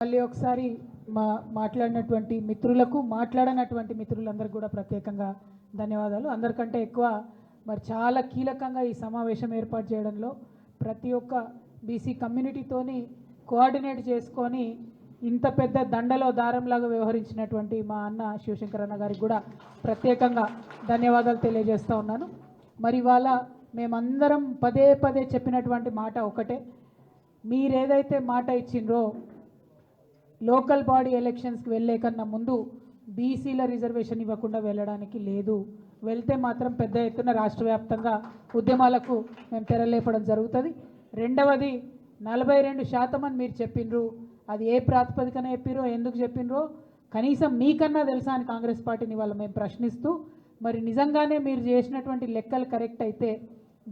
మళ్ళీ ఒకసారి మాట్లాడినటువంటి మిత్రులకు మాట్లాడనటువంటి మిత్రులందరికీ కూడా ప్రత్యేకంగా ధన్యవాదాలు. అందరికంటే ఎక్కువ మరి చాలా కీలకంగా ఈ సమావేశం ఏర్పాటు చేయడంలో ప్రతి ఒక్క బీసీ కమ్యూనిటీతోని కోఆర్డినేట్ చేసుకొని ఇంత పెద్ద దండలో దారంలాగా వ్యవహరించినటువంటి మా అన్న శివశంకర్ అన్న గారికి కూడా ప్రత్యేకంగా ధన్యవాదాలు తెలియజేస్తూ ఉన్నాను. మరి ఇవాళ మేమందరం పదే పదే చెప్పినటువంటి మాట ఒకటే, మీరేదైతే మాట ఇచ్చిండ్రో లోకల్ బాడీ ఎలక్షన్స్కి వెళ్ళే కన్నా ముందు బీసీల రిజర్వేషన్ ఇవ్వకుండా వెళ్ళడానికి లేదు. వెళ్తే మాత్రం పెద్ద ఎత్తున రాష్ట్ర వ్యాప్తంగా ఉద్యమాలకు మేము తెరలేపడం జరుగుతుంది. రెండవది 42% అని మీరు చెప్పిండ్రు, అది ఏ ప్రాతిపదికన చెప్పిరో ఎందుకు చెప్పిండ్రో కనీసం మీకన్నా తెలుసా అని కాంగ్రెస్ పార్టీని ఇవాళ మేము ప్రశ్నిస్తూ, మరి నిజంగానే మీరు చేసినటువంటి లెక్కలు కరెక్ట్ అయితే,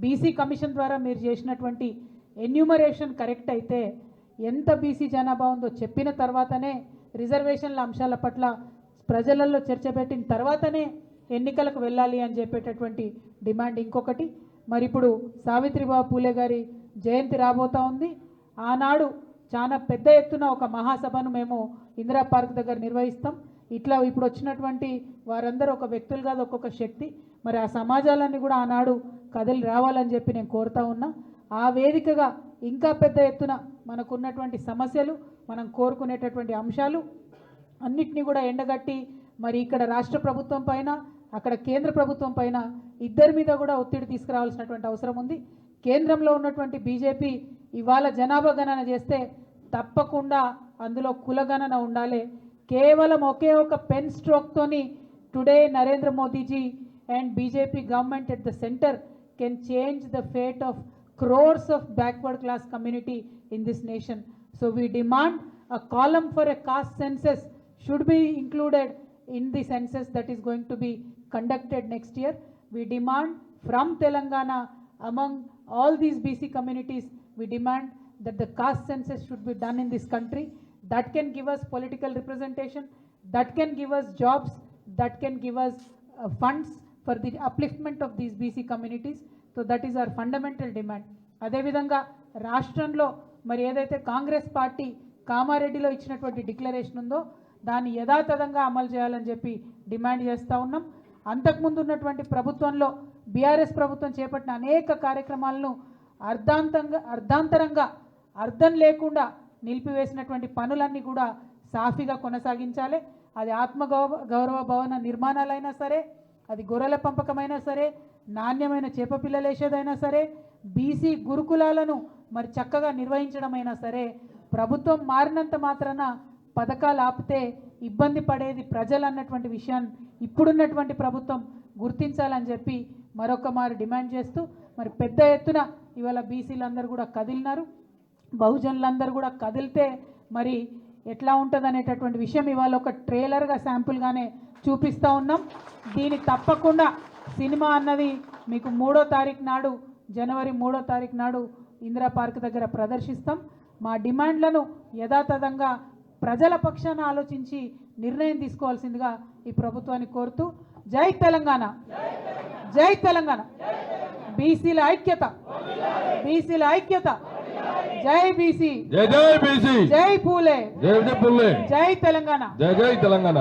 బీసీ కమిషన్ ద్వారా మీరు చేసినటువంటి ఎన్యూమరేషన్ కరెక్ట్ అయితే, ఎంత బీసీ జనాభా ఉందో చెప్పిన తర్వాతనే రిజర్వేషన్ల అంశాల పట్ల ప్రజలలో చర్చ పెట్టిన తర్వాతనే ఎన్నికలకు వెళ్ళాలి అని చెప్పేటటువంటి డిమాండ్ ఇంకొకటి. మరి ఇప్పుడు సావిత్రిబాయి పూలే గారి జయంతి రాబోతూ ఉంది. ఆనాడు చాలా పెద్ద ఎత్తున ఒక మహాసభను మేము ఇందిరా పార్క్ దగ్గర నిర్వహిస్తాం. ఇట్లా ఇప్పుడు వచ్చినటువంటి వారందరూ ఒక వ్యక్తులు కాదు, ఒక్కొక్క శక్తి. మరి ఆ సమాజాలన్నీ కూడా ఆనాడు కదిలి రావాలని చెప్పి నేను కోరుతా ఉన్నా. ఆ వేదికగా ఇంకా పెద్ద ఎత్తున మనకున్నటువంటి సమస్యలు, మనం కోరుకునేటటువంటి అంశాలు అన్నిటినీ కూడా ఎండగట్టి మరి ఇక్కడ రాష్ట్ర ప్రభుత్వం పైన, అక్కడ కేంద్ర ప్రభుత్వం పైన ఇద్దరి మీద కూడా ఒత్తిడి తీసుకురావాల్సినటువంటి అవసరం ఉంది. కేంద్రంలో ఉన్నటువంటి బీజేపీ ఇవాళ జనాభా గణన చేస్తే తప్పకుండా అందులో కులగణన ఉండాలి. కేవలం ఒకే ఒక పెన్ స్ట్రోక్తోని today Narendra Modiji and BJP government at the center can change the fate of crores of backward class community in this nation. So we demand a column for a caste census should be included in the census that is going to be conducted next year. We demand from Telangana, among all these BC communities, we demand that the caste census should be done in this country. That can give us political representation, that can give us jobs, that can give us funds for the upliftment of these BC communities. So that is our fundamental demand. అదేవిధంగా రాష్ట్రంలో మరి ఏదైతే Congress party కామారెడ్డిలో ఇచ్చినటువంటి declaration ఉందో దాన్ని యథాతథంగా అమలు చేయాలని చెప్పి డిమాండ్ చేస్తూ ఉన్నాం. అంతకుముందు ఉన్నటువంటి ప్రభుత్వంలో బీఆర్ఎస్ ప్రభుత్వం చేపట్టిన అనేక కార్యక్రమాలను అర్ధాంతరంగా అర్థం లేకుండా నిలిపివేసినటువంటి పనులన్నీ కూడా సాఫీగా కొనసాగించాలి. అది ఆత్మగౌరవ భవన నిర్మాణాలైనా సరే, అది గొర్రెల పెంపకమైనా సరే, నాణ్యమైన చేప పిల్లలేసేదైనా సరే, బీసీ గురుకులాలను మరి చక్కగా నిర్వహించడమైనా సరే, ప్రభుత్వం మారినంత మాత్రాన పథకాలు ఆపితే ఇబ్బంది పడేది ప్రజలు అన్నటువంటి విషయాన్ని ఇప్పుడున్నటువంటి ప్రభుత్వం గుర్తించాలని చెప్పి మరొక మారు డిమాండ్ చేస్తూ మరి పెద్ద ఎత్తున ఇవాళ బీసీలందరూ కూడా కదిలినారు. బహుజనులందరూ కూడా కదిలితే మరి ఎట్లా ఉంటుంది అనేటటువంటి విషయం ఇవాళ ఒక ట్రైలర్గా శాంపుల్గానే చూపిస్తూ ఉన్నాం. దీన్ని తప్పకుండా సినిమా అన్నది మీకు 3వ తారీఖు నాడు, జనవరి 3వ తారీఖు నాడు ఇందిరా పార్క్ దగ్గర ప్రదర్శిస్తాం. మా డిమాండ్లను యథాతథంగా ప్రజల పక్షాన ఆలోచించి నిర్ణయం తీసుకోవాల్సిందిగా ఈ ప్రభుత్వాన్ని కోరుతూ, జై తెలంగాణ, జై తెలంగాణ, బీసీల ఐక్యత, బీసీల ఐక్యత, జై బీసీ, జై జై బీసీ, జై పూలే, జై జై పూలే, జై తెలంగాణ, జై జై తెలంగాణ.